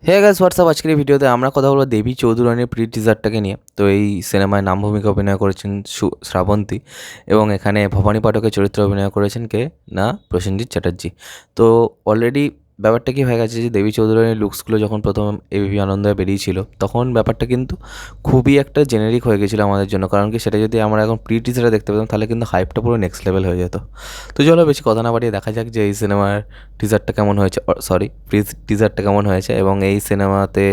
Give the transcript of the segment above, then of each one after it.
Hey guys WhatsApp, আজকের এই ভিডিওতে আমরা কথা বলবো দেবী চৌধুরানীর প্রি টিজারটাকে নিয়ে। তো এই সিনেমায় নাম ভূমিকা অভিনয় করেছেন শ্রাবন্তী, এবং এখানে ভবানী পাঠকের চরিত্রে অভিনয় করেছেন কে না, প্রসেনজিৎ চ্যাটার্জি। তো অলরেডি ব্যাপারটা কি হয়ে গেছে যে দেবী চৌধুরানীর লুকসগুলো যখন প্রথম এবিপি আনন্দে বেরিয়েছিল তখন ব্যাপারটা কিন্তু খুবই একটা জেনেরিক হয়ে গেছিলো আমাদের জন্য। কারণ কি, সেটা যদি আমরা এখন প্রি টিজারে দেখতে পেতাম তাহলে কিন্তু হাইপটা পুরো নেক্সট লেভেল হয়ে যেত। তো চলো বেশি কথা না বাড়িয়ে দেখা যাক যে এই সিনেমার টিজারটা কেমন হয়েছে, সরি টিজারটা কেমন হয়েছে। এবং এই সিনেমাতে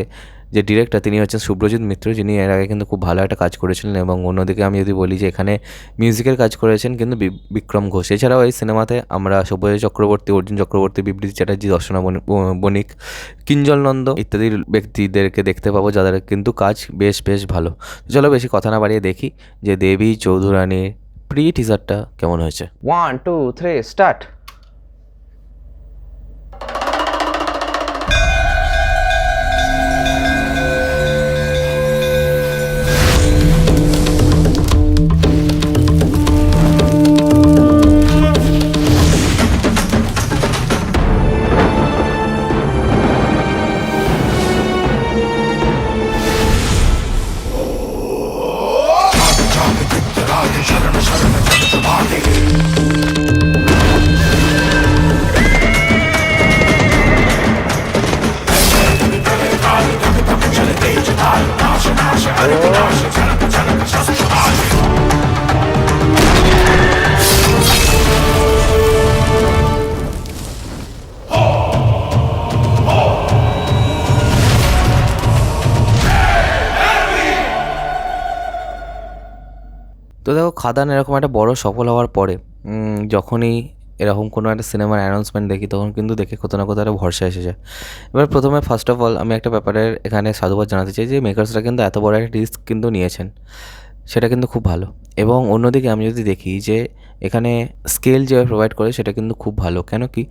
যে ডিরেক্টর তিনি হচ্ছেন শুভ্রজিৎ মিত্র, যিনি এর আগে কিন্তু খুব ভালো একটা কাজ করেছিলেন। এবং অন্যদিকে আমি যদি বলি যে এখানে মিউজিকের কাজ করেছেন কিন্তু বিক্রম ঘোষ। এছাড়াও এই সিনেমাতে আমরা সব্যসাচী চক্রবর্তী, অর্জুন চক্রবর্তী, বিবৃতি চ্যাটার্জি, দর্শনা বণিক, কিঞ্জল নন্দ ইত্যাদি ব্যক্তিদেরকে দেখতে পাবো, যাদের কিন্তু কাজ বেশ বেশ ভালো। চলো বেশি কথা না বাড়িয়ে দেখি যে দেবী চৌধুরানীর প্রি টিজারটা কেমন হয়েছে। 1 2 3 স্টার্ট। তো দেখো, খাদান এরকম একটা বড় সফল হওয়ার পরে যখনই এরকম কোনো একটা সিনেমার অ্যানাউন্সমেন্ট দেখি তখন কিন্তু দেখে কোথাও না কোথাও একটা ভরসা এসে যায়। এবার প্রথমে ফার্স্ট অফ অল আমি একটা ব্যাপারের এখানে সাধুবাদ জানাতে চাই যে মেকার্সরা কিন্তু এত বড় একটা রিস্ক কিন্তু নিয়েছেন, সেটা কিন্তু খুব ভালো। এবং অন্যদিকে আমি যদি দেখি যে এখানে স্কেল যেভাবে প্রোভাইড করে সেটা কিন্তু খুব ভালো। কেন কি,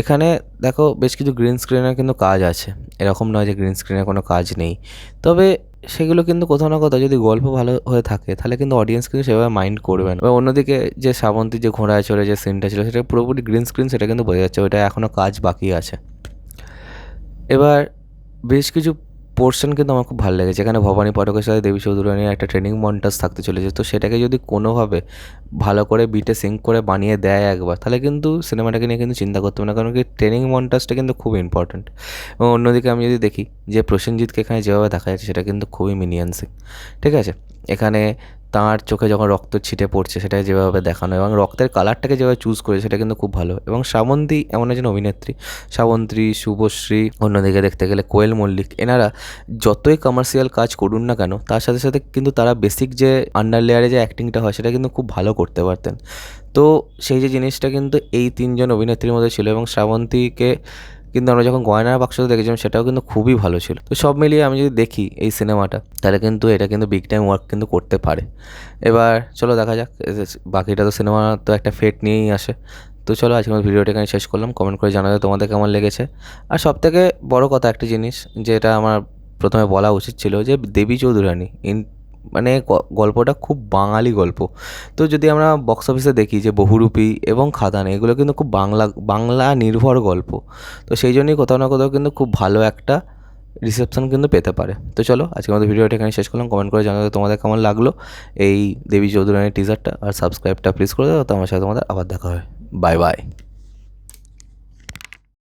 এখানে দেখো বেশ কিছু গ্রিন স্ক্রিনের কিন্তু কাজ আছে, এরকম নয় যে গ্রিন স্ক্রিনের কোনো কাজ নেই। তবে সেগুলো কিন্তু কোথাও না কোথাও যদি গল্প ভালো হয়ে থাকে তাহলে কিন্তু অডিয়েন্স কিন্তু সেভাবে মাইন্ড করবে না। এবং অন্যদিকে যে শ্রাবন্তী যে ঘোড়ায় চড়ে যে সিনটা ছিল সেটা পুরোপুরি গ্রিন স্ক্রিন, সেটা কিন্তু বোঝা যাচ্ছে ওইটা এখনও কাজ বাকি আছে। এবার বেশ কিছু পোর্শন কিন্তু আমার খুব ভালো লেগেছে। এখানে ভবানী পাঠকের সাথে দেবী চৌধুরানীর একটা ট্রেনিং মন্টাজ থাকতে চলেছে। তো সেটাকে যদি কোনোভাবে ভালো করে বিটে সিঙ্ক করে বানিয়ে দেয় একবার, তাহলে কিন্তু সিনেমাটাকে নিয়ে কিন্তু চিন্তা করতে হবে না। কারণ কি, ট্রেনিং মন্টাজটা কিন্তু খুব ইম্পর্ট্যান্ট। এবং অন্যদিকে আমি যদি দেখি যে প্রসেনজিৎকে এখানে যেভাবে দেখা যাচ্ছে সেটা কিন্তু খুবই মিনিয়ান্সিং, ঠিক আছে। এখানে তাঁর চোখে যখন রক্ত ছিটে পড়ছে সেটা যেভাবে দেখানো এবং রক্তের কালারটাকে যেভাবে চুজ করেছে সেটা কিন্তু খুব ভালো। এবং শ্রাবন্তী এমন একজন অভিনেত্রী, শ্রাবন্তী, শুভশ্রী, অন্যদিকে দেখতে গেলে কোয়েল মল্লিক, এনারা যতই কমার্শিয়াল কাজ করুন না কেন তার সাথে সাথে কিন্তু তারা বেসিক যে আন্ডার লেয়ারে যে অ্যাক্টিংটা হয় সেটা কিন্তু খুব ভালো করতে পারতেন। তো সেই যে জিনিসটা কিন্তু এই তিনজন অভিনেত্রীর মধ্যে ছিল। এবং শ্রাবন্তীকে কিন্তু আমরা যখন গয়নার বাক্সতে দেখেছিলাম সেটাও কিন্তু খুবই ভালো ছিল। তো সব মিলিয়ে আমি যদি দেখি এই সিনেমাটা, তাহলে কিন্তু এটা কিন্তু বিগ টাইম ওয়ার্ক কিন্তু করতে পারে। এবার চলো দেখা যাক, বাকিটা তো সিনেমা তো একটা ফেট নিয়েই আসে। তো চলো আজকে আমার ভিডিওটা এখানে শেষ করলাম। কমেন্ট করে জানাতে তোমাদের কেমন লেগেছে। আর সবথেকে বড় কথা একটা জিনিস যেটা আমার প্রথমে বলা উচিত ছিল, যে দেবী চৌধুরানী মানে গল্পটা খুব বাঙালি গল্প। তো যদি আমরা বক্স অফিসে দেখি যে বহুরূপী এবং খাদান, এগুলো কিন্তু খুব বাংলা নির্ভর গল্প। তো সেই জন্যই কোথাও না কোথাও কিন্তু খুব ভালো একটা রিসেপশন কিন্তু পেতে পারে। তো চলো আজকে আমাদের ভিডিওটা এখানে শেষ করলাম। কমেন্ট করে জানাতে তোমাদের কেমন লাগলো এই দেবী চৌধুরানীর টিজারটা, আর সাবস্ক্রাইবটা প্লিজ করে দাও। তো আমার সাথে তোমাদের আবার দেখা হয়। Bye bye.